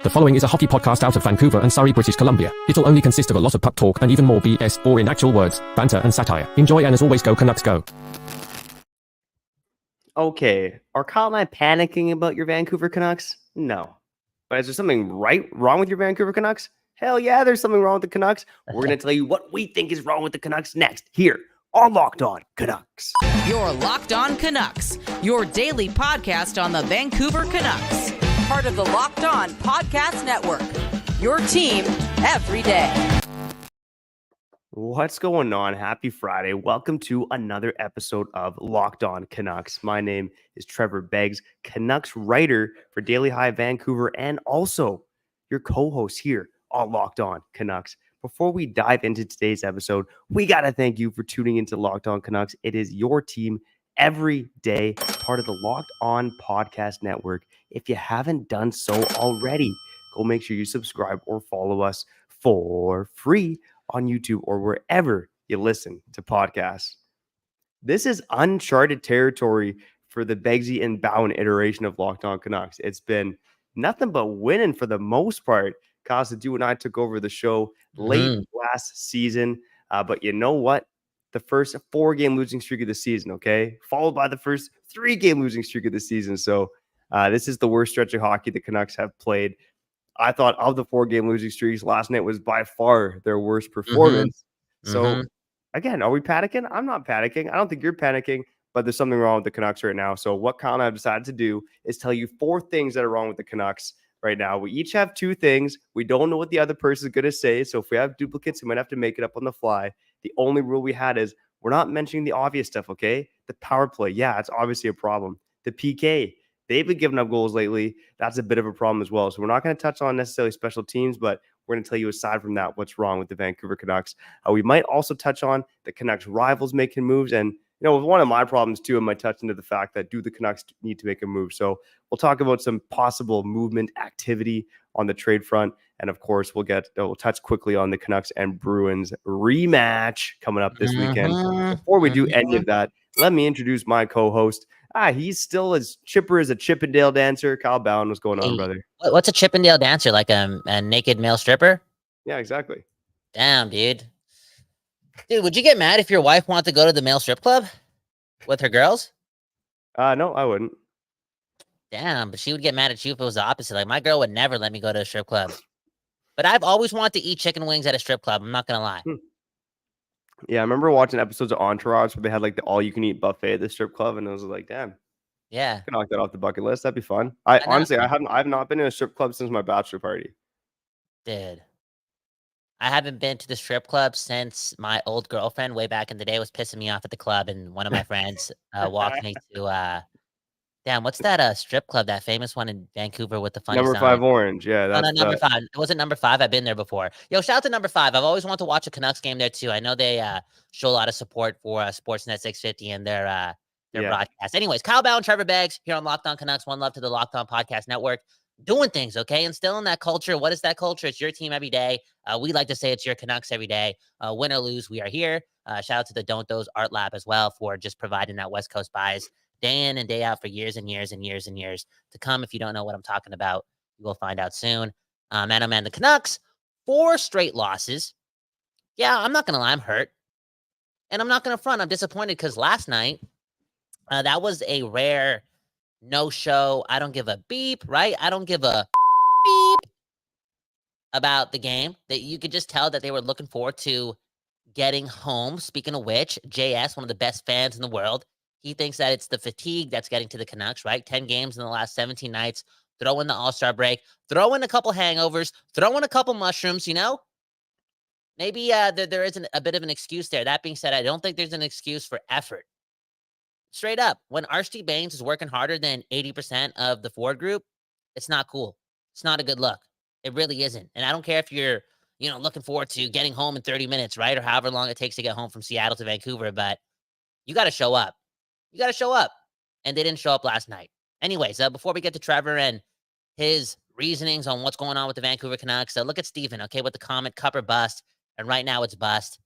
The following is a hockey podcast out of Vancouver and Surrey, British Columbia. It'll only consist of a lot of puck talk and even more BS, or in actual words, banter and satire. Enjoy, and as always, go Canucks go. Okay, are Kyle and I panicking about your Vancouver Canucks? No. But is there something wrong with your Vancouver Canucks? Hell yeah, there's something wrong with the Canucks. We're going to tell you what we think is wrong with the Canucks next, here on Locked On Canucks. You're Locked On Canucks, your daily podcast on the Vancouver Canucks. Part of the Locked On Podcast Network, your team every day. What's going on? Happy Friday. Welcome to another episode of Locked On Canucks. My name is Trevor Beggs, Canucks writer for Daily High Vancouver, and also your co-host here on Locked On Canucks. Before we dive into today's episode, we got to thank you for tuning into Locked On Canucks. It is your team every day, part of the Locked On Podcast Network. If you haven't done so already, go make sure you subscribe or follow us for free on YouTube or wherever you listen to podcasts. This is uncharted territory for the Beggsy and Bowen iteration of Locked On Canucks. It's been nothing but winning for the most part. Kyle, you and I took over the show late last season, but you know what? The first 4-game losing streak of the season, okay? Followed by the first 3-game losing streak of the season. So this is the worst stretch of hockey the Canucks have played. I thought of the 4-game losing streaks, last night was by far their worst performance. So, again, are we panicking? I'm not panicking. I don't think you're panicking, but there's something wrong with the Canucks right now. So what Kyle and I have decided to do is tell you 4 things that are wrong with the Canucks right now. We each have 2 things. We don't know what the other person is going to say. So if we have duplicates, we might have to make it up on the fly. The only rule we had is we're not mentioning the obvious stuff, okay? The power play, yeah, it's obviously a problem. The PK, they've been giving up goals lately. That's a bit of a problem as well. So we're not going to touch on necessarily special teams, but we're going to tell you aside from that what's wrong with the Vancouver Canucks. We might also touch on the Canucks rivals making moves. And, you know, one of my problems too, I might touch into the fact that do the Canucks need to make a move? So we'll talk about some possible movement activity on the trade front. And of course, we'll touch quickly on the Canucks and Bruins rematch coming up this weekend. Before we do any of that, let me introduce my co-host. He's still as chipper as a Chippendale dancer. Kyle Bowen, what's going on, brother? What's a Chippendale dancer? Like a naked male stripper? Yeah, exactly. Damn, dude. Dude, would you get mad if your wife wanted to go to the male strip club with her girls? No, I wouldn't. Damn, but she would get mad at you if it was the opposite. Like, my girl would never let me go to a strip club. But I've always wanted to eat chicken wings at a strip club. I'm not going to lie. Yeah, I remember watching episodes of Entourage where they had like the all-you-can-eat buffet at the strip club, and I was like, damn. Yeah. I can knock that off the bucket list. That'd be fun. I've not been in a strip club since my bachelor party. Dude. I haven't been to the strip club since my old girlfriend way back in the day was pissing me off at the club, and one of my friends walked me to damn, what's that strip club, that famous one in Vancouver with the funny Number sign? 5 Orange. Yeah, that's Number 5. It wasn't Number 5. I've been there before. Yo, shout out to Number 5. I've always wanted to watch a Canucks game there too. I know they show a lot of support for Sportsnet 650 and their broadcast. Anyways, Kyle Bowen, Trevor Beggs here on Locked On Canucks. One love to the Locked On Podcast Network. Doing things, okay? And still in that culture. What is that culture? It's your team every day. We like to say it's your Canucks every day. Win or lose, we are here. Shout out to the Don't Those Art Lab as well for just providing that West Coast buys day in and day out for years and years and years and years to come. If you don't know what I'm talking about, you will find out soon. Man, the Canucks, 4 straight losses. Yeah, I'm not going to lie. I'm hurt. And I'm not going to front. I'm disappointed because last night, that was a rare no-show. I don't give a beep, right? I don't give a beep about the game. That you could just tell that they were looking forward to getting home. Speaking of which, JS, one of the best fans in the world, he thinks that it's the fatigue that's getting to the Canucks, right? 10 games in the last 17 nights. Throw in the All-Star break. Throw in a couple hangovers. Throw in a couple mushrooms, you know? Maybe there isn't a bit of an excuse there. That being said, I don't think there's an excuse for effort. Straight up, when Archie Baines is working harder than 80% of the forward group, it's not cool. It's not a good look. It really isn't. And I don't care if you're, looking forward to getting home in 30 minutes, right? Or however long it takes to get home from Seattle to Vancouver, but you got to show up. You got to show up. And they didn't show up last night. Anyways, before we get to Trevor and his reasonings on what's going on with the Vancouver Canucks, look at Steven, okay, with the comment, cup or bust. And right now it's bust.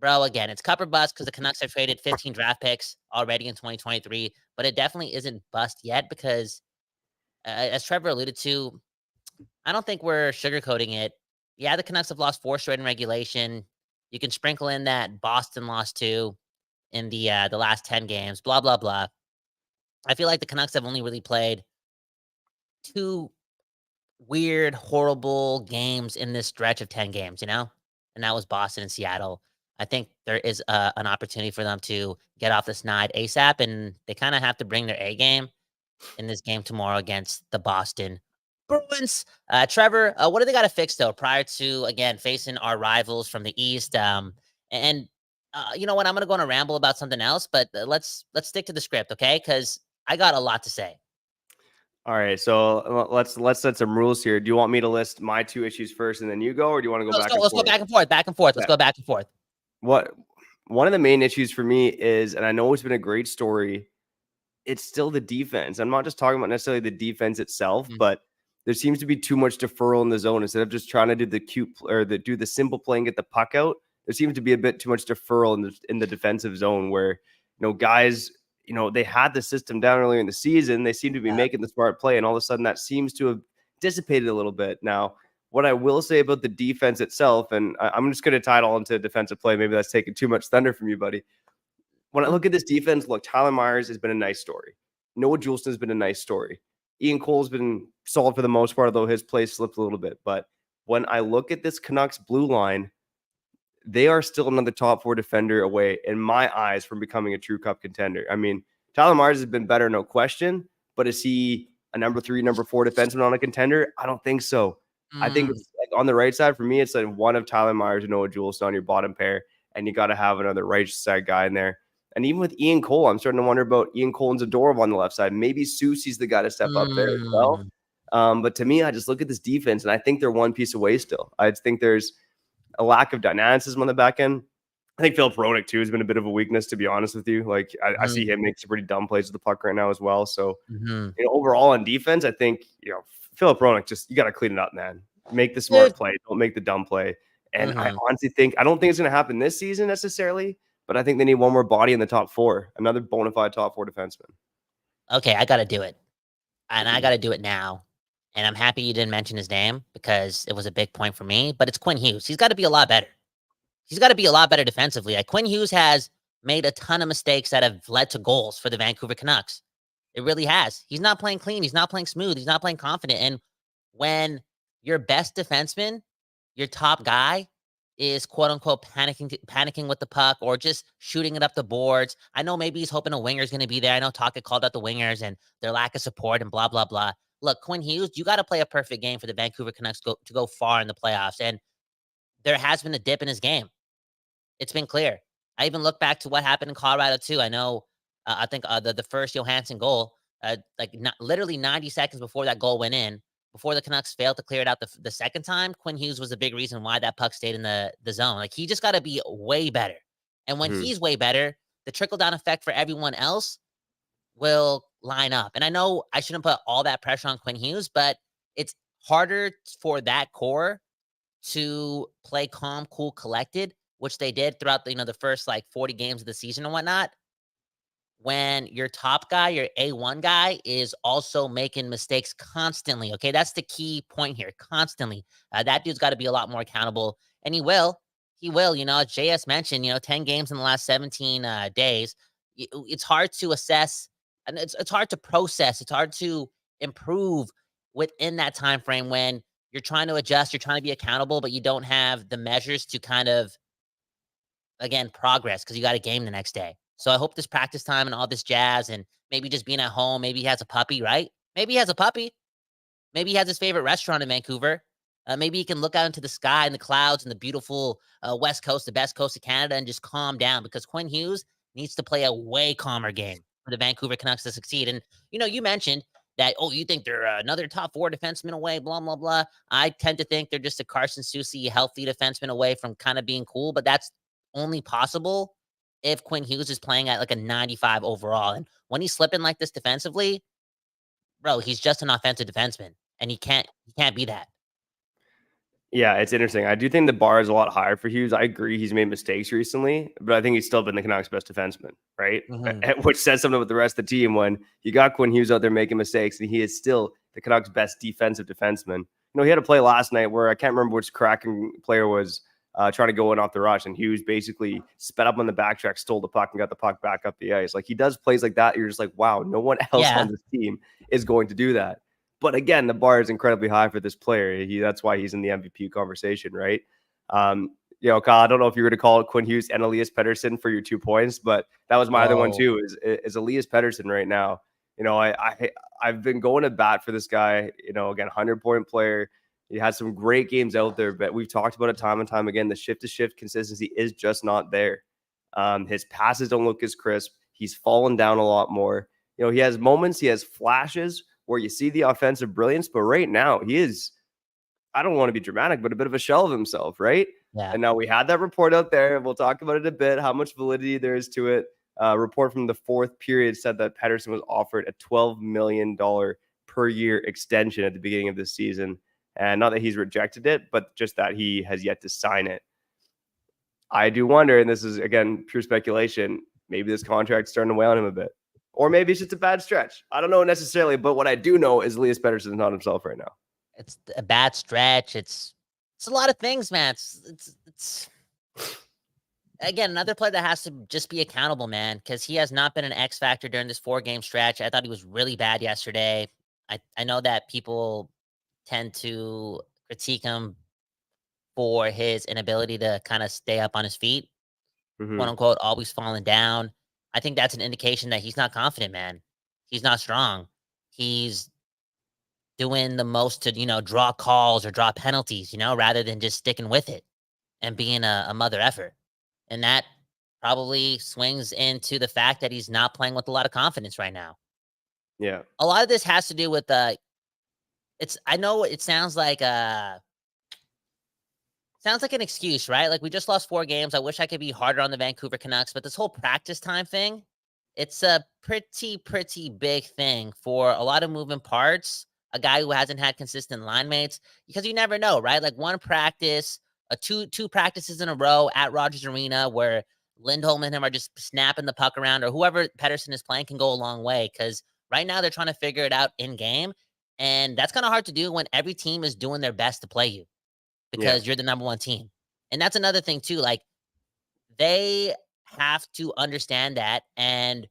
Bro, again, it's cup or bust because the Canucks have traded 15 draft picks already in 2023. But it definitely isn't bust yet because, as Trevor alluded to, I don't think we're sugarcoating it. Yeah, the Canucks have lost 4 straight in regulation. You can sprinkle in that Boston lost 2 in the last 10 games, blah, blah, blah. I feel like the Canucks have only really played 2 weird, horrible games in this stretch of 10 games, and that was Boston and Seattle. I think there is an opportunity for them to get off the snide ASAP, and they kind of have to bring their A game in this game tomorrow against the Boston Bruins. Trevor, what do they got to fix though prior to again facing our rivals from the East? And you know what? I'm gonna go on a ramble about something else, but let's stick to the script, okay? Because I got a lot to say. All right, so let's set some rules here. Do you want me to list my 2 issues first and then you go, or do you want to go back and forth? Let's go back and forth. Back and forth. Let's go back and forth. One of the main issues for me is, and I know it's been a great story, it's still the defense. I'm not just talking about necessarily the defense itself, but there seems to be too much deferral in the zone. Instead of just trying to do the cute or do the simple play and get the puck out, there seems to be a bit too much deferral in the defensive zone where, guys, they had the system down earlier in the season. They seem to be making the smart play, and all of a sudden that seems to have dissipated a little bit. Now, what I will say about the defense itself, and I'm just going to tie it all into defensive play. Maybe that's taking too much thunder from you, buddy. When I look at this defense, look, Tyler Myers has been a nice story. Noah Juulsen has been a nice story. Ian Cole's been solid for the most part, although his play slipped a little bit. But when I look at this Canucks blue line, they are still another top 4 defender away, in my eyes, from becoming a true cup contender. I mean, Tyler Myers has been better, no question. But is he a number 3, number 4 defenseman on a contender? I don't think so. I think it's like on the right side, for me, it's like one of Tyler Myers and Noah Juulsen on your bottom pair, and you got to have another right side guy in there. And even with Ian Cole, I'm starting to wonder about Ian Cole and Zadorov on the left side. Maybe Soucy's the guy to step up there as well. But to me, I just look at this defense, and I think they're one piece away still. I think there's a lack of dynamicism on the back end. I think Philip Hronek, too, has been a bit of a weakness, to be honest with you. Like, I see him make some pretty dumb plays with the puck right now as well. So, overall on defense, I think, Philip Hronek, just, you got to clean it up, man. Make the smart play. Don't make the dumb play. And I honestly think, I don't think it's going to happen this season necessarily, but I think they need one more body in the top 4, another bona fide top 4 defenseman. Okay, I got to do it. And I got to do it now. And I'm happy you didn't mention his name because it was a big point for me, but it's Quinn Hughes. He's got to be a lot better. He's got to be a lot better defensively. Like, Quinn Hughes has made a ton of mistakes that have led to goals for the Vancouver Canucks. It really has. He's not playing clean. He's not playing smooth. He's not playing confident. And when your best defenseman, your top guy, is quote unquote panicking with the puck or just shooting it up the boards. I know maybe he's hoping a winger's going to be there. I know Tocchet called out the wingers and their lack of support and blah, blah, blah. Look, Quinn Hughes, you got to play a perfect game for the Vancouver Canucks to go far in the playoffs. And there has been a dip in his game. It's been clear. I even look back to what happened in Colorado too. I know, I think the first Johansson goal, literally 90 seconds before that goal went in, before the Canucks failed to clear it out the second time, Quinn Hughes was a big reason why that puck stayed in the zone. Like, he just got to be way better. And when he's way better, the trickle-down effect for everyone else will line up. And I know I shouldn't put all that pressure on Quinn Hughes, but it's harder for that core to play calm, cool, collected, which they did throughout the first 40 games of the season and whatnot, when your top guy, your A1 guy, is also making mistakes constantly. Okay, that's the key point here. Constantly. That dude's got to be a lot more accountable. And he will. As JS mentioned, 10 games in the last 17 days. It's hard to assess, and it's hard to process. It's hard to improve within that time frame when you're trying to adjust, you're trying to be accountable, but you don't have the measures to kind of, again, progress because you got a game the next day. So I hope this practice time and all this jazz and maybe just being at home, maybe he has a puppy, right? Maybe he has a puppy. Maybe he has his favorite restaurant in Vancouver. Maybe he can look out into the sky and the clouds and the beautiful West Coast, the best coast of Canada, and just calm down because Quinn Hughes needs to play a way calmer game for the Vancouver Canucks to succeed. And, you mentioned that, you think they're another top 4 defenseman away, blah, blah, blah. I tend to think they're just a Carson Soucy healthy defenseman away from kind of being cool, but that's only possible if Quinn Hughes is playing at a 95 overall. And when he's slipping like this defensively, bro, he's just an offensive defenseman, and he can't be that. Yeah, it's interesting. I do think the bar is a lot higher for Hughes. I agree he's made mistakes recently, but I think he's still been the Canucks' best defenseman, right? Which says something with the rest of the team when you got Quinn Hughes out there making mistakes, and he is still the Canucks' best defensive defenseman. he had a play last night where I can't remember which Kraken player was trying to go in off the rush, and Hughes basically sped up on the backtrack, stole the puck, and got the puck back up the ice. Like, he does plays like that. You're just like, wow, no one else on this team is going to do that. But again, the bar is incredibly high for this player. That's why he's in the MVP conversation, right? Kyle, I don't know if you were to call it Quinn Hughes and Elias Pettersson for your 2 points, but that was my other one too. Is Elias Pettersson right now? I've been going to bat for this guy. Again, 100-point player. He has some great games out there, but we've talked about it time and time again. The shift-to-shift consistency is just not there. His passes don't look as crisp. He's fallen down a lot more. He has moments, he has flashes where you see the offensive brilliance, but right now he is, I don't want to be dramatic, but a bit of a shell of himself, right? Yeah. And now we had that report out there. We'll talk about it a bit, how much validity there is to it. Report from the fourth period said that Pettersson was offered a $12 million per year extension at the beginning of this season. And not that he's rejected it, but just that he has yet to sign it. I do wonder, and this is, again, pure speculation, maybe this contract's starting to weigh on him a bit. Or maybe it's just a bad stretch. I don't know necessarily, but what I do know is Elias Pettersson is not himself right now. It's a bad stretch. It's a lot of things, man. It's again, another player that has to just be accountable, man, because he has not been an X factor during this 4-game stretch. I thought he was really bad yesterday. I know that people tend to critique him for his inability to kind of stay up on his feet, quote unquote, always falling down. I think that's an indication that he's not confident, man. He's not strong. He's doing the most to, draw calls or draw penalties, rather than just sticking with it and being a mother effer. And that probably swings into the fact that he's not playing with a lot of confidence right now. Yeah. A lot of this has to do with I know it sounds like an excuse, right? Like, we just lost 4 games. I wish I could be harder on the Vancouver Canucks, but this whole practice time thing, it's a pretty big thing for a lot of moving parts. A guy who hasn't had consistent line mates, because you never know, right? Like, one practice, two practices in a row at Rogers Arena where Lindholm and him are just snapping the puck around, or whoever Pettersson is playing can go a long way, because right now they're trying to figure it out in game. And that's kind of hard to do when every team is doing their best to play you because you're the number 1 team. And that's another thing too. Like, they have to understand that and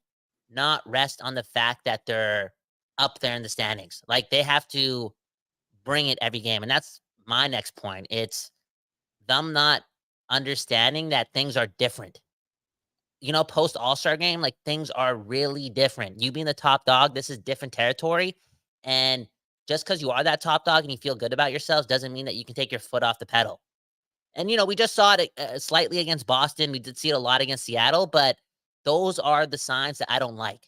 not rest on the fact that they're up there in the standings. Like, they have to bring it every game. And that's my next point. It's them not understanding that things are different. Post All-Star game, like, things are really different. You being the top dog, this is different territory. And just because you are that top dog and you feel good about yourselves doesn't mean that you can take your foot off the pedal. And, we just saw it slightly against Boston. We did see it a lot against Seattle, but those are the signs that I don't like.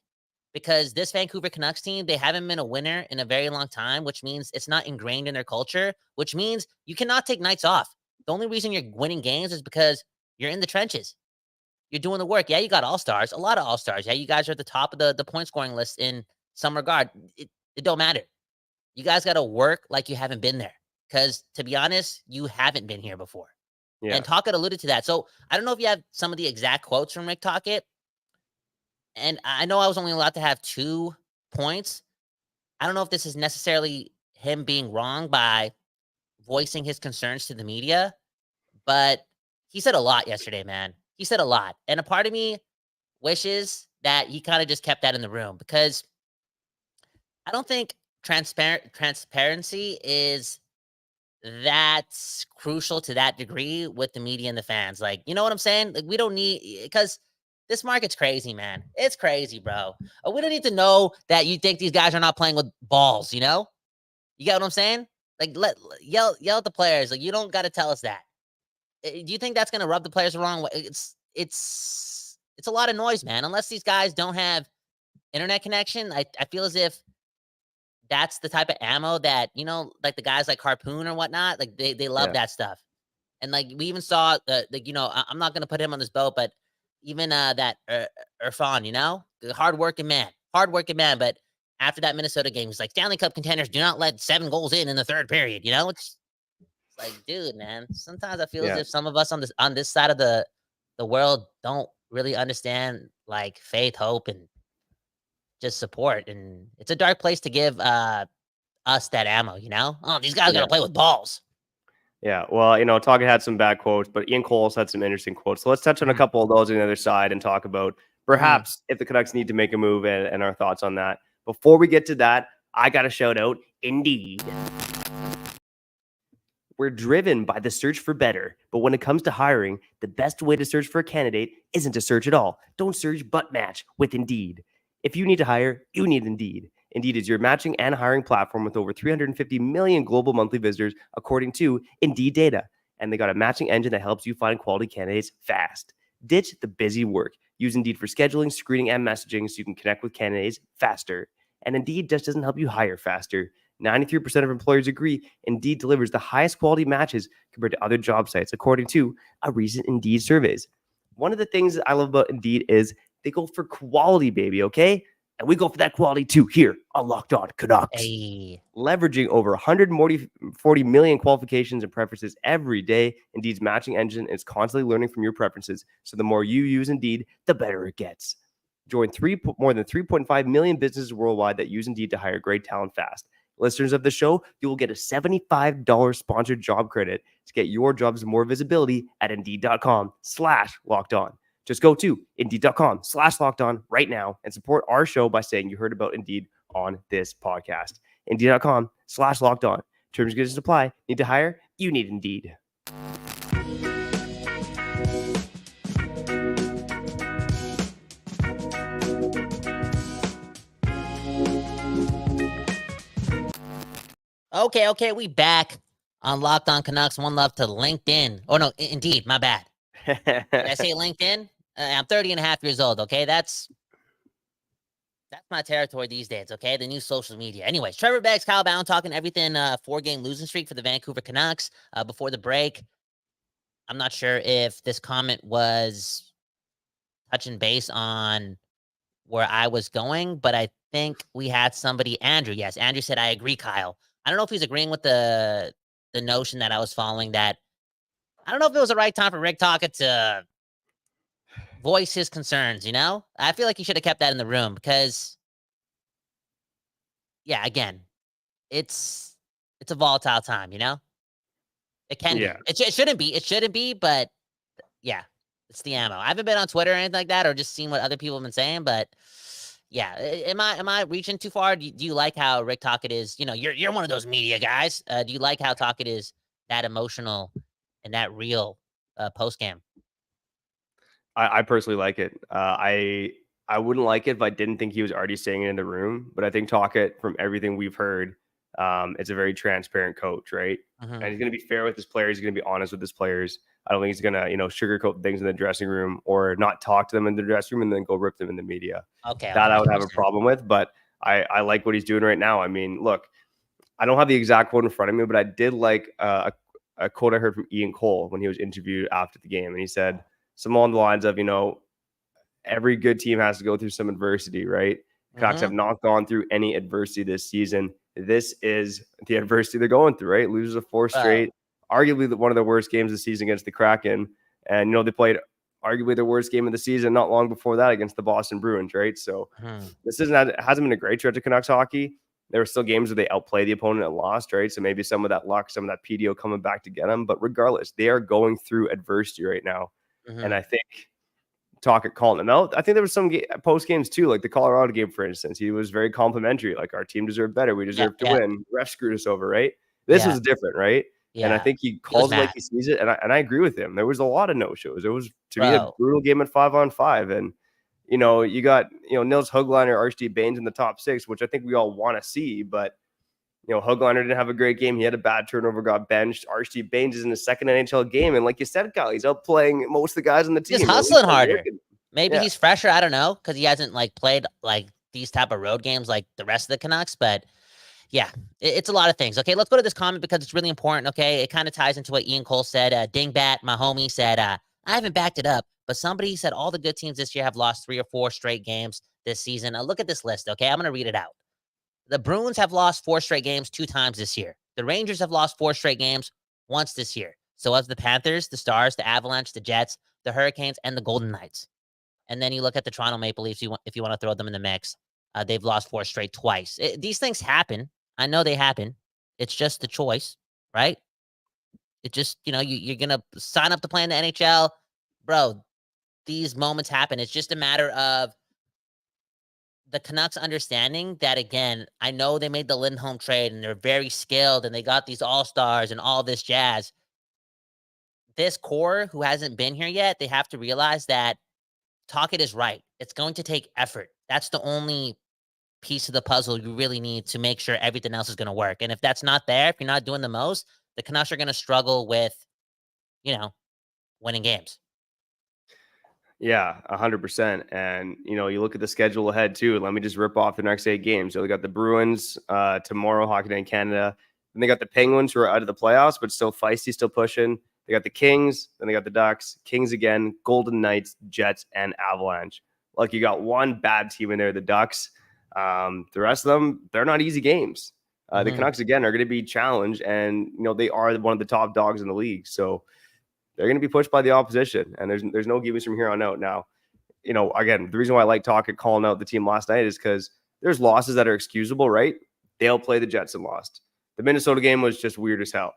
Because this Vancouver Canucks team, they haven't been a winner in a very long time, which means it's not ingrained in their culture, which means you cannot take nights off. The only reason you're winning games is because you're in the trenches. You're doing the work. Yeah, you got all-stars, a lot of all-stars. Yeah, you guys are at the top of the point scoring list in some regard. It don't matter. You guys got to work like you haven't been there. Because, to be honest, you haven't been here before. Yeah. And Tocchet alluded to that. So I don't know if you have some of the exact quotes from Rick Tocchet. And I know I was only allowed to have 2 points. I don't know if this is necessarily him being wrong by voicing his concerns to the media, but he said a lot yesterday, man. He said a lot. And a part of me wishes that he kind of just kept that in the room, because I don't think transparency is that's crucial to that degree with the media and the fans. Like, you know what I'm saying? Like, we don't need, because this market's crazy, man. It's crazy, bro. We don't need to know that you think these guys are not playing with balls, You get what I'm saying? Like, yell at the players. Like, you don't got to tell us that. Do you think that's going to rub the players the wrong way? It's a lot of noise, man. Unless these guys don't have internet connection, I feel as if that's the type of ammo that, like the guys like Harpoon or whatnot, like they love that stuff. And like, we even saw I'm not going to put him on this boat, but even that Irfan, hardworking man. But after that Minnesota game, he's like, Stanley Cup contenders do not let 7 goals in the third period. It's like, dude, man, sometimes I feel as if some of us on this side of the world don't really understand like faith, hope, and just support. And it's a dark place to give us that ammo, Oh, these guys got to play with balls. Yeah, well, Tocchet had some bad quotes, but Ian Cole's had some interesting quotes. So let's touch on a couple of those on the other side and talk about perhaps if the Canucks need to make a move and our thoughts on that. Before we get to that, I got to shout out Indeed. We're driven by the search for better, but when it comes to hiring, the best way to search for a candidate isn't to search at all. Don't search, but match with Indeed. If you need to hire, you need Indeed. Indeed is your matching and hiring platform with over 350 million global monthly visitors, according to Indeed data. And they got a matching engine that helps you find quality candidates fast. Ditch the busy work. Use Indeed for scheduling, screening, and messaging so you can connect with candidates faster. And Indeed just doesn't help you hire faster. 93% of employers agree Indeed delivers the highest quality matches compared to other job sites, according to a recent Indeed surveys. One of the things that I love about Indeed is they go for quality, baby, okay? And we go for that quality too here on Locked On Canucks. Hey. Leveraging over 140 million qualifications and preferences every day, Indeed's matching engine is constantly learning from your preferences. So the more you use Indeed, the better it gets. Join more than 3.5 million businesses worldwide that use Indeed to hire great talent fast. Listeners of the show, you will get a $75 sponsored job credit to get your jobs more visibility at Indeed.com/locked on. Just go to Indeed.com/locked on right now and support our show by saying you heard about Indeed on this podcast. Indeed.com/locked on. Terms and conditions apply. Need to hire? You need Indeed. Okay, we back on Locked On Canucks. One love to LinkedIn. Oh, no, Indeed, my bad. Did I say LinkedIn? I'm 30 and a half years old, okay? That's my territory these days, okay? The new social media. Anyways, Trevor Beggs, Kyle Bound talking everything 4-game losing streak for the Vancouver Canucks. Before the break, I'm not sure if this comment was touching base on where I was going, but I think we had somebody, Andrew. Yes, Andrew said, I agree, Kyle. I don't know if he's agreeing with the notion that I was following, that I don't know if it was the right time for Rick Tocchet to voice his concerns, I feel like he should have kept that in the room because, yeah, again, it's a volatile time, It can be. It shouldn't be. It shouldn't be, but yeah, it's the ammo. I haven't been on Twitter or anything like that or just seen what other people have been saying, but yeah, am I reaching too far? Do you like how Rick Tocchet is? You're one of those media guys. Do you like how Tocchet is that emotional and that real post game? I personally like it. I wouldn't like it if I didn't think he was already saying it in the room, but I think Tocchet, from everything we've heard, it's a very transparent coach, right? And he's going to be fair with his players. He's going to be honest with his players. I don't think he's going to, sugarcoat things in the dressing room or not talk to them in the dressing room and then go rip them in the media. Okay. That I would have a problem with, but I like what he's doing right now. I mean, look, I don't have the exact quote in front of me, but I did like a quote I heard from Ian Cole when he was interviewed after the game. And he said some along the lines of, every good team has to go through some adversity, right? Canucks have not gone through any adversity this season. This is the adversity they're going through, right? Losers of 4 straight, arguably one of the worst games of the season against the Kraken. And, they played arguably their worst game of the season not long before that against the Boston Bruins, right? So this hasn't been a great stretch of Canucks hockey. There were still games where they outplay the opponent and lost, right? So maybe some of that luck, some of that PDO coming back to get them. But regardless, they are going through adversity right now. And I think Tocchet calling them out. I think there was some post games too, like the Colorado game, for instance. He was very complimentary. Like, our team deserved better. We deserve to win. Ref screwed us over, right? This was different, right? Yeah. And I think he calls it like he sees it. And I agree with him. There was a lot of no-shows. It was, to me, a brutal game at 5-on-5. And, you got, Nils Höglander, Archie Baines in the top 6, which I think we all want to see. But, Höglander didn't have a great game. He had a bad turnover, got benched. Archie Baines is in his second NHL game. And like you said, Kyle, he's out playing most of the guys on the team. He's hustling harder. Maybe he's fresher. I don't know. Because he hasn't played these type of road games like the rest of the Canucks. But yeah, it's a lot of things. Okay, let's go to this comment because it's really important. Okay, it kind of ties into what Ian Cole said. Dingbat, my homie, said, I haven't backed it up, but somebody said all the good teams this year have lost 3 or 4 straight games this season. Now look at this list, okay? I'm going to read it out. The Bruins have lost 4 straight games 2 times this year. The Rangers have lost 4 straight games once this year. So have the Panthers, the Stars, the Avalanche, the Jets, the Hurricanes, and the Golden Knights. And then you look at the Toronto Maple Leafs if you want to throw them in the mix. They've lost 4 straight twice. These things happen. I know they happen. It's just the choice, right? It just, you're going to sign up to play in the NHL. Bro, these moments happen. It's just a matter of the Canucks understanding that, again, I know they made the Lindholm trade and they're very skilled and they got these all-stars and all this jazz. This core who hasn't been here yet, they have to realize that Tocchet is right. It's going to take effort. That's the only piece of the puzzle you really need to make sure everything else is going to work. And if that's not there, if you're not doing the most, the Canucks are going to struggle with, winning games. Yeah, 100%. And, you look at the schedule ahead too. Let me just rip off the next 8 games. So they got the Bruins tomorrow, Hockey Day in Canada. Then they got the Penguins, who are out of the playoffs, but still feisty, still pushing. They got the Kings. Then they got the Ducks, Kings again, Golden Knights, Jets, and Avalanche. Like, you got one bad team in there, the Ducks. The rest of them, they're not easy games. The Canucks, again, are going to be challenged. And, they are one of the top dogs in the league. So they're going to be pushed by the opposition, and there's no givings from here on out. Now, again, the reason why I like Tocchet calling out the team last night is because there's losses that are excusable, right? They'll play the Jets and lost. The Minnesota game was just weird as hell.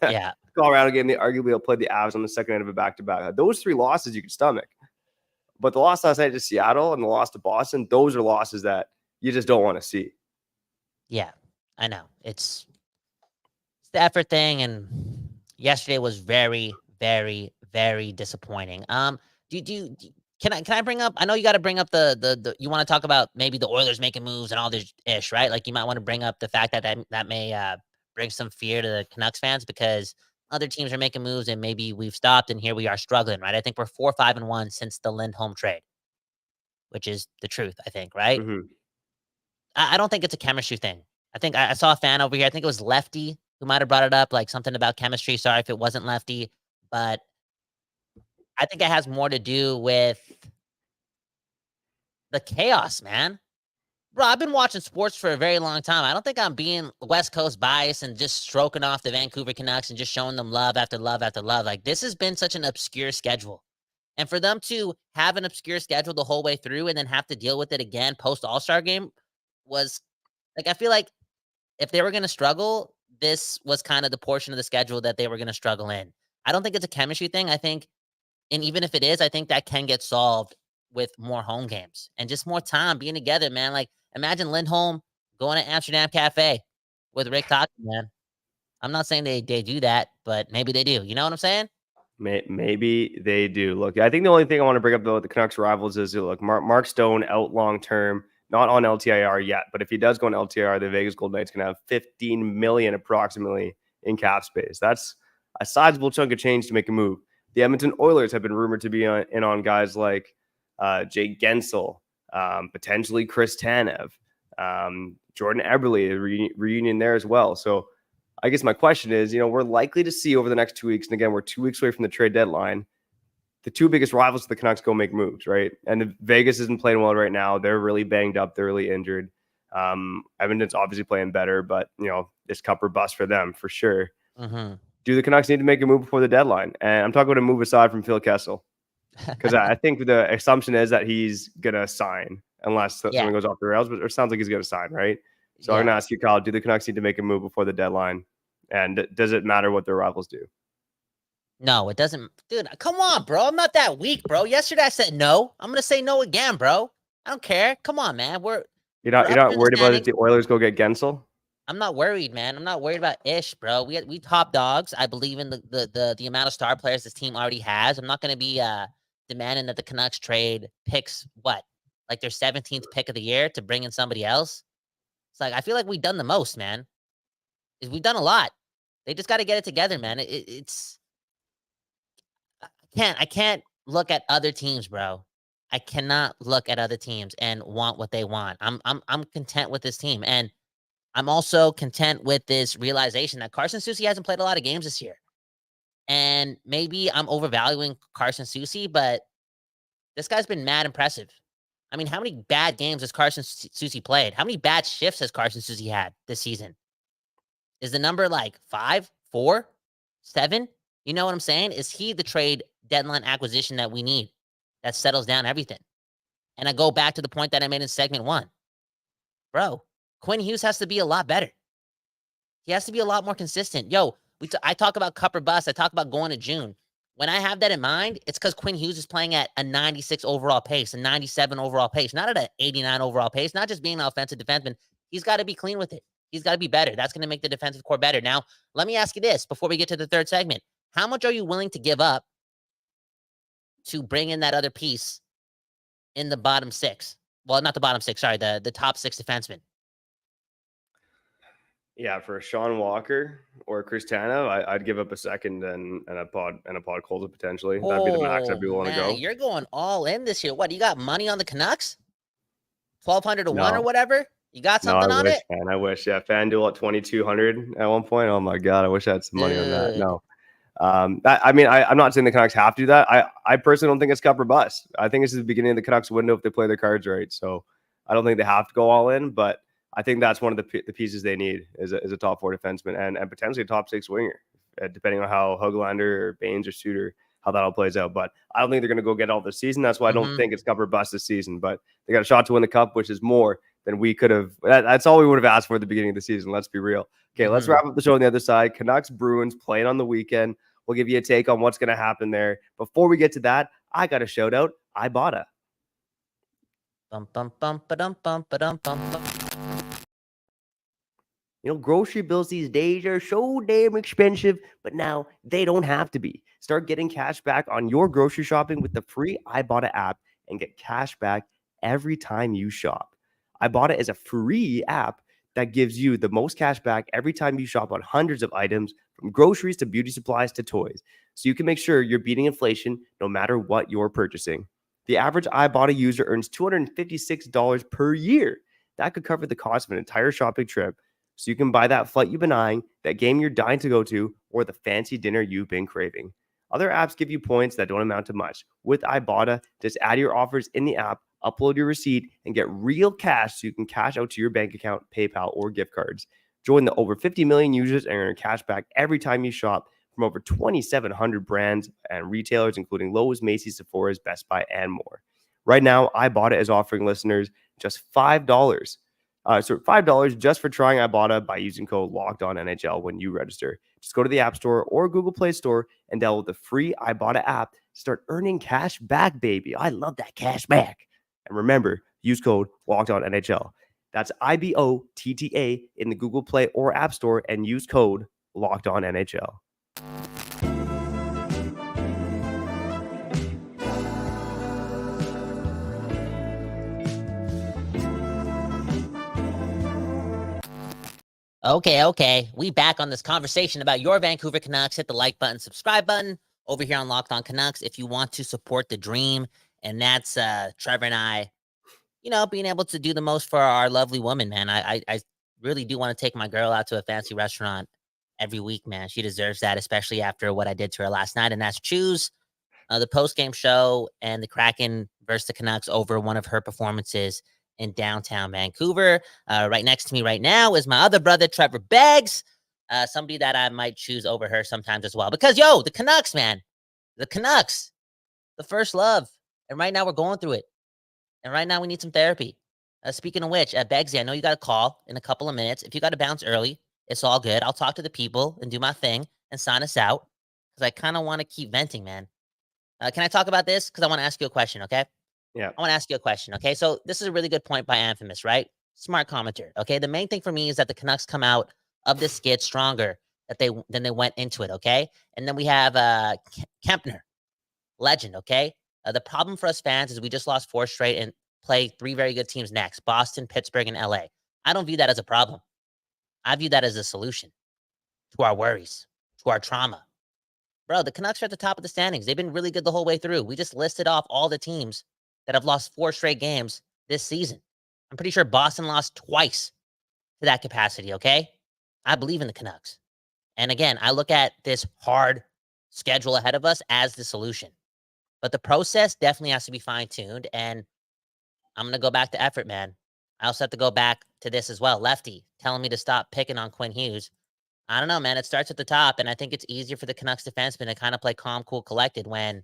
Yeah. Colorado game, they arguably will play the Avs on the second night of a back-to-back. Those 3 losses you could stomach. But the loss last night to Seattle and the loss to Boston, those are losses that you just don't want to see. Yeah, I know. It's the effort thing, and yesterday was very, very, very disappointing. Can I bring up? I know you got to bring up the you want to talk about maybe the Oilers making moves and all this ish, right? Like, you might want to bring up the fact that may bring some fear to the Canucks fans because other teams are making moves and maybe we've stopped and here we are struggling, right? I think we're 4-5-1 since the Lindholm trade, which is the truth, I think, right? Mm-hmm. I don't think it's a chemistry thing. I think I saw a fan over here. I think it was Lefty who might have brought it up, like something about chemistry. Sorry if it wasn't Lefty, but I think it has more to do with the chaos, man. Bro, I've been watching sports for a very long time. I don't think I'm being West Coast biased and just stroking off the Vancouver Canucks and just showing them love after love after love. Like, this has been such an obscure schedule. And for them to have an obscure schedule the whole way through and then have to deal with it again post All-Star game was, like, I feel like if they were going to struggle, this was kind of the portion of the schedule that they were going to struggle in. I don't think it's a chemistry thing. I think, and even if it is, I think that can get solved with more home games and just more time being together, man. Like, imagine Lindholm going to Amsterdam Cafe with Rick Tocchet, man. I'm not saying they do that, but maybe they do. You know what I'm saying? Maybe they do. Look, I think the only thing I want to bring up, though, with the Canucks rivals is, look, Mark Stone out long-term, not on LTIR yet, but if he does go on LTIR, the Vegas Golden Knights can have $15 million approximately in cap space. That's a sizable chunk of change to make a move. The Edmonton Oilers have been rumored to be in on guys like Jake Gensel, potentially Chris Tanev, Jordan Eberle, a reunion there as well. So I guess my question is, we're likely to see over the next 2 weeks, and again, we're 2 weeks away from the trade deadline, the 2 biggest rivals of the Canucks go make moves, right? And Vegas isn't playing well right now. They're really banged up. They're really injured. Edmonton's obviously playing better, but, it's cup or bust for them for sure. Mm-hmm. Do the Canucks need to make a move before the deadline? And I'm talking about a move aside from Phil Kessel, because I think the assumption is that he's going to sign unless something goes off the rails, but it sounds like he's going to sign, right? So I'm going to ask you, Kyle, do the Canucks need to make a move before the deadline? And does it matter what their rivals do? No, it doesn't. Dude, come on, bro. I'm not that weak, bro. Yesterday I said no. I'm going to say no again, bro. I don't care. Come on, man. You're not worried about if the Oilers go get Gensel? I'm not worried, man. I'm not worried about Ish, bro. We top dogs. I believe in the amount of star players this team already has. I'm not going to be demanding that the Canucks trade picks like their 17th pick of the year to bring in somebody else. It's like, I feel like we've done the most, man. We've done a lot. They just got to get it together, man. It's I can't look at other teams, bro. I cannot look at other teams and want what they want. I'm content with this team, and I'm also content with this realization that Carson Soucy hasn't played a lot of games this year. And maybe I'm overvaluing Carson Soucy, but this guy's been mad impressive. I mean, how many bad games has Carson Soucy played? How many bad shifts has Carson Soucy had this season? Is the number like 5, 4, 7? You know what I'm saying? Is he the trade deadline acquisition that we need that settles down everything? And I go back to the point that I made in segment 1. Bro, Quinn Hughes has to be a lot better. He has to be a lot more consistent. Yo, I talk about cup or bust. I talk about going to June. When I have that in mind, it's because Quinn Hughes is playing at a 96 overall pace, a 97 overall pace, not at an 89 overall pace, not just being an offensive defenseman. He's got to be clean with it. He's got to be better. That's going to make the defensive core better. Now, let me ask you this before we get to the third segment. How much are you willing to give up to bring in that other piece in the bottom six? Well, not the bottom six, sorry, the top six defensemen. Yeah, for Sean Walker or Cristana, I'd give up a second and a pod Colza potentially. That'd be the max I'd be willing to go. You're going all in this year. What, you got money on the Canucks? 1,200 to 1 or whatever? You got something on it? Man, I wish. Yeah, FanDuel at 2,200 at one point. Oh my god, I wish I had some money on that. No, I'm not saying the Canucks have to do that. I personally don't think it's cup or bust. I think this is the beginning of the Canucks window if they play their cards right. So I don't think they have to go all in, but I think that's one of the pieces they need is a top 4 defenseman and potentially a top 6 winger, depending on how Höglander or Baines or Suter, how that all plays out. But I don't think they're going to go get all this season. That's why I don't think it's cup or bust this season. But they got a shot to win the cup, which is more than we could have. That's all we would have asked for at the beginning of the season. Let's be real. Okay, let's wrap up the show on the other side. Canucks Bruins playing on the weekend. We'll give you a take on what's going to happen there. Before we get to that, I got a shout out. Ibotta. Bum, bum, bum, ba-dum, bum, ba-dum, bum, bum. You know, grocery bills these days are so damn expensive, but now they don't have to be. Start getting cash back on your grocery shopping with the free Ibotta app and get cash back every time you shop. Ibotta is a free app that gives you the most cash back every time you shop on hundreds of items, from groceries to beauty supplies to toys, so you can make sure you're beating inflation no matter what you're purchasing. The average Ibotta user earns $256 per year. That could cover the cost of an entire shopping trip, so you can buy that flight you've been eyeing, that game you're dying to go to, or the fancy dinner you've been craving. Other apps give you points that don't amount to much. With Ibotta, just add your offers in the app, upload your receipt, and get real cash so you can cash out to your bank account, PayPal, or gift cards. Join the over 50 million users and earn cash back every time you shop from over 2,700 brands and retailers, including Lowe's, Macy's, Sephora's, Best Buy, and more. Right now, Ibotta is offering listeners just $5. $5 just for trying Ibotta by using code LOCKEDONNHL when you register. Just go to the App Store or Google Play Store and download the free Ibotta app to start earning cash back, baby. I love that cash back. And remember, use code LOCKEDONNHL. That's IBOTTA in the Google Play or App Store and use code LOCKEDONNHL. Okay. We back on this conversation about your Vancouver Canucks. Hit the like button, subscribe button over here on Locked On Canucks if you want to support the dream. And that's Trevor and I, being able to do the most for our lovely woman, man. I really do want to take my girl out to a fancy restaurant every week, man. She deserves that, especially after what I did to her last night. And that's choose the post-game show and the Kraken versus the Canucks over one of her performances in downtown Vancouver. Right next to me right now is my other brother, Trevor Beggs, somebody that I might choose over her sometimes as well. Because, the Canucks, man, the Canucks, the first love. And right now we're going through it. And right now we need some therapy. Speaking of which, Beggsy, I know you got a call in a couple of minutes. If you got to bounce early, it's all good. I'll talk to the people and do my thing and sign us out because I kind of want to keep venting, man. Can I talk about this? Because I want to ask you a question, okay? Yeah. I want to ask you a question, okay? So this is a really good point by Anthemous, right? Smart commenter, okay? The main thing for me is that the Canucks come out of this skid stronger than they went into it, okay? And then we have Kempner, legend, okay? The problem for us fans is we just lost 4 straight and play 3 very good teams next, Boston, Pittsburgh, and LA. I don't view that as a problem. I view that as a solution to our worries, to our trauma. Bro, the Canucks are at the top of the standings. They've been really good the whole way through. We just listed off all the teams that have lost 4 straight games this season. I'm pretty sure Boston lost twice to that capacity, okay? I believe in the Canucks. And again, I look at this hard schedule ahead of us as the solution. But the process definitely has to be fine-tuned, and I'm going to go back to effort, man. I also have to go back to this as well. Lefty telling me to stop picking on Quinn Hughes. I don't know, man. It starts at the top, and I think it's easier for the Canucks defenseman to kind of play calm, cool, collected when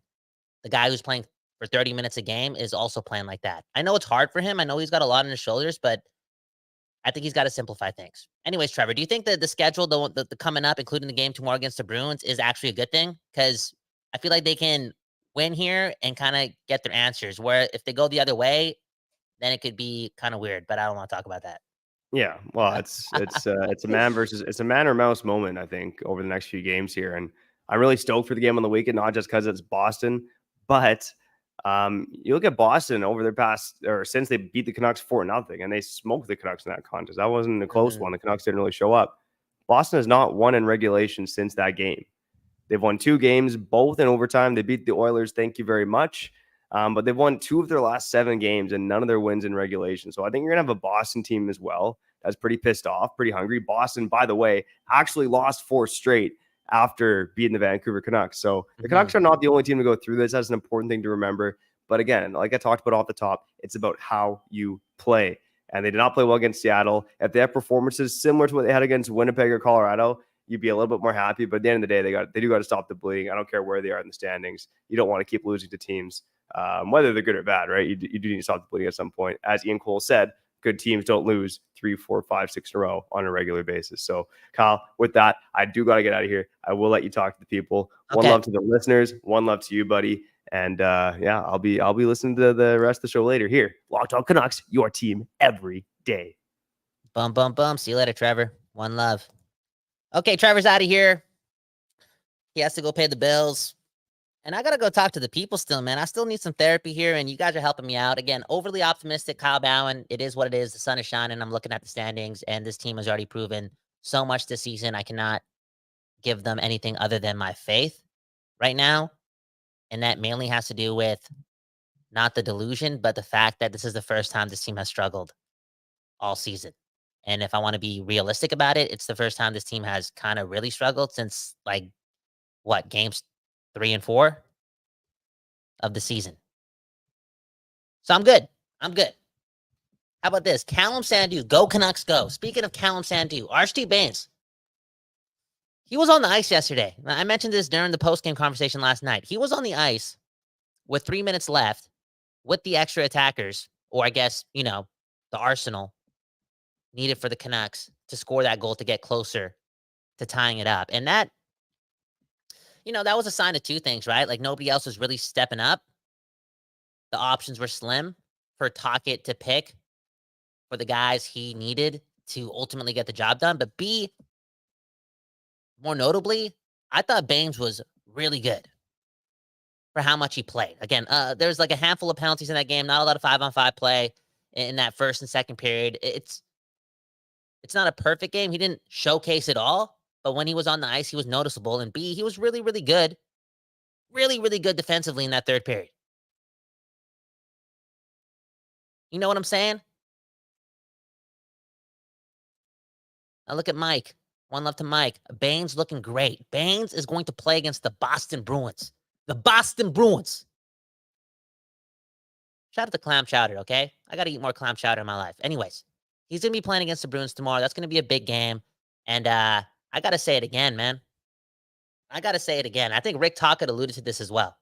the guy who's playing for 30 minutes a game is also playing like that. I know it's hard for him. I know he's got a lot on his shoulders, but I think he's got to simplify things. Anyways, Trevor, do you think that the schedule, the coming up, including the game tomorrow against the Bruins, is actually a good thing? Because I feel like they can win here and kind of get their answers. Where if they go the other way, then it could be kind of weird. But I don't want to talk about that. Yeah, well, it's a man or mouse moment, I think, over the next few games here, and I'm really stoked for the game on the weekend, not just because it's Boston, but you look at Boston over their past or since they beat the Canucks 4-0, and they smoked the Canucks in that contest. That wasn't a close one. The Canucks didn't really show up. Boston has not won in regulation since that game. They've won 2 games, both in overtime. They beat the Oilers. Thank you very much. But they've won 2 of their last 7 games and none of their wins in regulation. So I think you're going to have a Boston team as well that's pretty pissed off, pretty hungry. Boston, by the way, actually lost 4 straight after beating the Vancouver Canucks. So the Canucks are not the only team to go through this. That's an important thing to remember. But again, like I talked about off the top, it's about how you play. And they did not play well against Seattle. If they have performances similar to what they had against Winnipeg or Colorado, you'd be a little bit more happy. But at the end of the day, they do got to stop the bleeding. I don't care where they are in the standings. You don't want to keep losing to teams, whether they're good or bad, right? You do need to stop the bleeding at some point. As Ian Cole said, good teams don't lose 3, 4, 5, 6 in a row on a regular basis. So, Kyle, with that, I do got to get out of here. I will let you talk to the people. Okay. One love to the listeners. One love to you, buddy. And yeah, I'll be listening to the rest of the show later. Here, Locked On Canucks, your team every day. Bum, bum, bum. See you later, Trevor. One love. Okay, Trevor's out of here. He has to go pay the bills. And I got to go talk to the people still, man. I still need some therapy here, and you guys are helping me out. Again, overly optimistic, Kyle Bowen. It is what it is. The sun is shining. I'm looking at the standings, and this team has already proven so much this season. I cannot give them anything other than my faith right now. And that mainly has to do with not the delusion, but the fact that this is the first time this team has struggled all season. And if I want to be realistic about it, it's the first time this team has kind of really struggled since, games 3 and 4 of the season. So I'm good. How about this? Callum Sandu, go Canucks, go. Speaking of Callum Sandu, Archie Bains, he was on the ice yesterday. I mentioned this during the post-game conversation last night. He was on the ice with 3 minutes left with the extra attackers, or I guess, the arsenal needed for the Canucks to score that goal to get closer to tying it up. And that, that was a sign of 2 things, right? Like, nobody else was really stepping up. The options were slim for Tocchet to pick for the guys he needed to ultimately get the job done. But B, more notably, I thought Bains was really good for how much he played. Again, there's like a handful of penalties in that game, not a lot of 5-on-5 play in that first and second period. It's not a perfect game. He didn't showcase it all, but when he was on the ice, he was noticeable. And B, he was really, really good. Really, really good defensively in that third period. You know what I'm saying? Now look at Mike. One love to Mike. Bains looking great. Bains is going to play against the Boston Bruins. The Boston Bruins. Shout out to clam chowder, okay? I got to eat more clam chowder in my life. Anyways, he's going to be playing against the Bruins tomorrow. That's going to be a big game. And I got to say it again, man. I think Rick Tocchet alluded to this as well.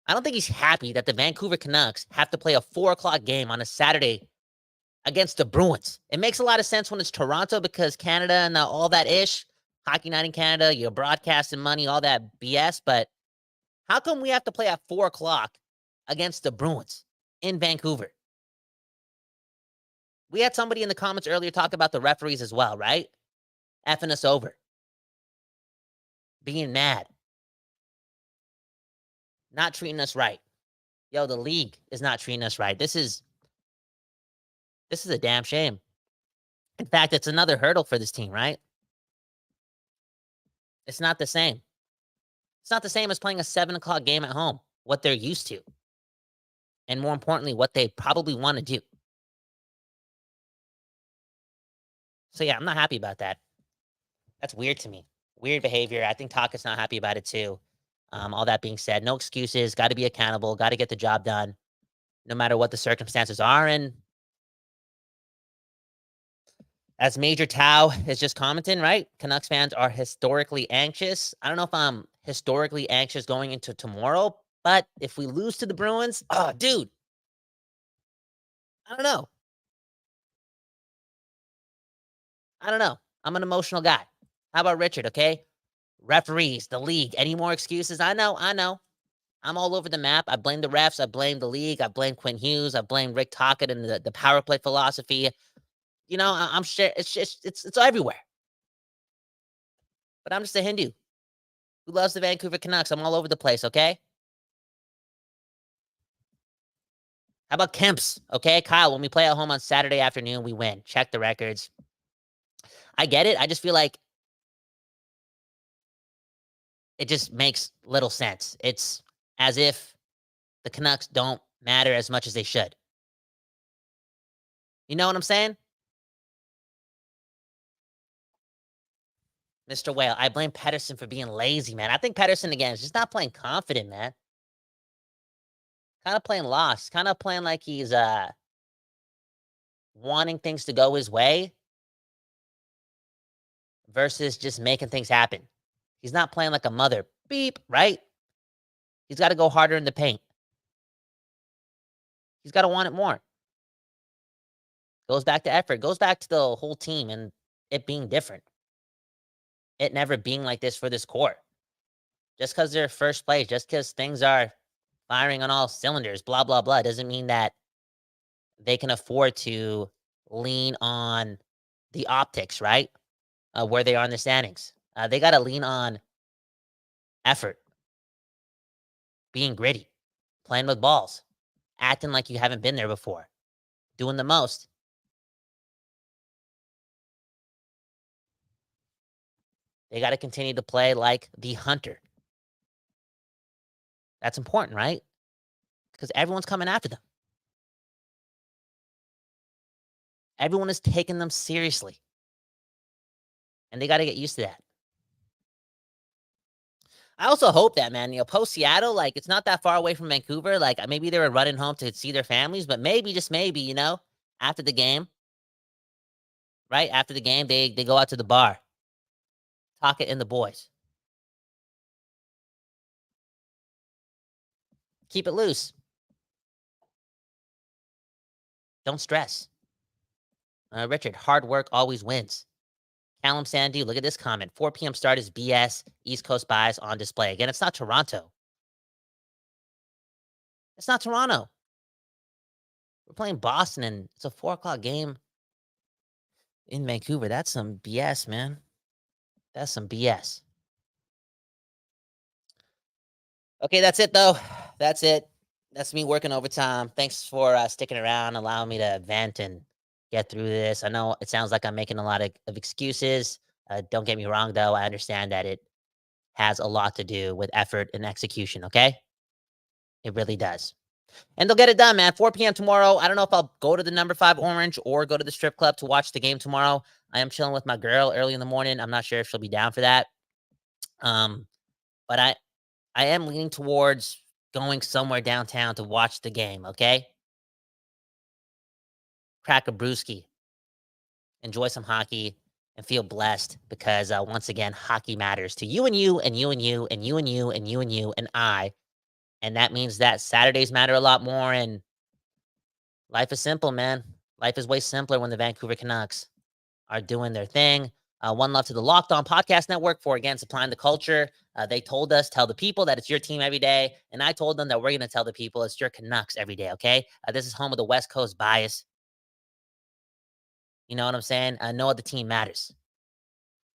I don't think he's happy that the Vancouver Canucks have to play a 4:00 game on a Saturday against the Bruins. It makes a lot of sense when it's Toronto because Canada and all that ish, Hockey Night in Canada, you're broadcasting money, all that BS. But how come we have to play at 4:00 against the Bruins in Vancouver? We had somebody in the comments earlier talk about the referees as well, right? Effing us over. Being mad. Not treating us right. Yo, the league is not treating us right. This is a damn shame. In fact, it's another hurdle for this team, right? It's not the same. It's not the same as playing a 7:00 game at home, what they're used to. And more importantly, what they probably want to do. So yeah, I'm not happy about that. That's weird to me. Weird behavior. I think Tocchet's not happy about it too. All that being said, no excuses. Got to be accountable. Got to get the job done, no matter what the circumstances are. And as Major Tau is just commenting, right? Canucks fans are historically anxious. I don't know if I'm historically anxious going into tomorrow, but if we lose to the Bruins, oh, dude, I don't know. I don't know. I'm an emotional guy. How about Richard, okay? Referees, the league, any more excuses? I know. I'm all over the map. I blame the refs. I blame the league. I blame Quinn Hughes. I blame Rick Tocchet and the power play philosophy. I'm sure it's everywhere. But I'm just a Hindu who loves the Vancouver Canucks. I'm all over the place, okay? How about Kemps? Okay, Kyle, when we play at home on Saturday afternoon, we win. Check the records. I get it. I just feel like it just makes little sense. It's as if the Canucks don't matter as much as they should. You know what I'm saying? Mr. Whale, I blame Pedersen for being lazy, man. I think Pedersen, again, is just not playing confident, man. Kind of playing lost. Kind of playing like he's wanting things to go his way versus just making things happen. He's not playing like a mother. Beep, right? He's got to go harder in the paint. He's got to want it more. Goes back to effort. Goes back to the whole team and it being different. It never being like this for this core. Just because they're first place, just because things are firing on all cylinders, blah, blah, blah, doesn't mean that they can afford to lean on the optics, right? Where they are in the standings. They got to lean on effort, being gritty, playing with balls, acting like you haven't been there before, doing the most. They got to continue to play like the hunter. That's important, right? Because everyone's coming after them. Everyone is taking them seriously. And they got to get used to that. I also hope that, man, post Seattle, like, it's not that far away from Vancouver. Like, maybe they were running home to see their families, but maybe, just maybe, after the game, right? After the game, they go out to the bar. Tocchet and the boys. Keep it loose. Don't stress. Richard, hard work always wins. Callum Sandu, look at this comment. 4 p.m. start is BS. East Coast bias on display. Again, it's not Toronto. It's not Toronto. We're playing Boston, and it's a 4 o'clock game in Vancouver. That's some BS, man. That's some BS. Okay, that's it, though. That's it. That's me working overtime. Thanks for sticking around, allowing me to vent and get through this. I know it sounds like I'm making a lot of excuses. Don't get me wrong, though. I understand that it has a lot to do with effort and execution, okay? It really does. And they'll get it done, man. 4 p.m. tomorrow. I don't know if I'll go to the number 5 Orange or go to the strip club to watch the game tomorrow. I am chilling with my girl early in the morning. I'm not sure if she'll be down for that. But I am leaning towards going somewhere downtown to watch the game, okay? Crack a brewski. Enjoy some hockey and feel blessed because, once again, hockey matters to you and you and you and you and you and you and you and you and I. And that means that Saturdays matter a lot more, and life is simple, man. Life is way simpler when the Vancouver Canucks are doing their thing. One love to the Locked On Podcast Network for, again, supplying the culture. They told us, tell the people that it's your team every day. And I told them that we're going to tell the people it's your Canucks every day, okay? This is home of the West Coast bias. You know what I'm saying? No other team matters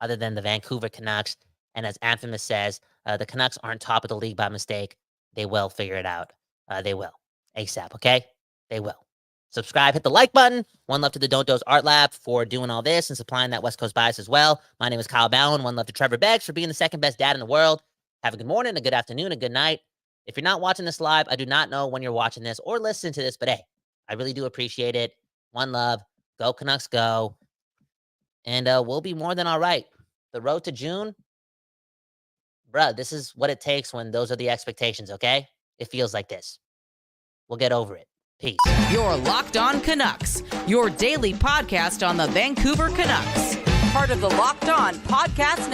other than the Vancouver Canucks. And as Anthemous says, the Canucks aren't top of the league by mistake. They will figure it out. They will. ASAP, okay? They will. Subscribe, hit the like button. One love to the Don't Doze Art Lab for doing all this and supplying that West Coast bias as well. My name is Kyle Bowen. One love to Trevor Beggs for being the second best dad in the world. Have a good morning, a good afternoon, a good night. If you're not watching this live, I do not know when you're watching this or listening to this, but hey, I really do appreciate it. One love. Go Canucks, go. And we'll be more than all right. The road to June, bruh, this is what it takes when those are the expectations, okay? It feels like this. We'll get over it. Peace. You're Locked On Canucks, your daily podcast on the Vancouver Canucks. Part of the Locked On Podcast Network.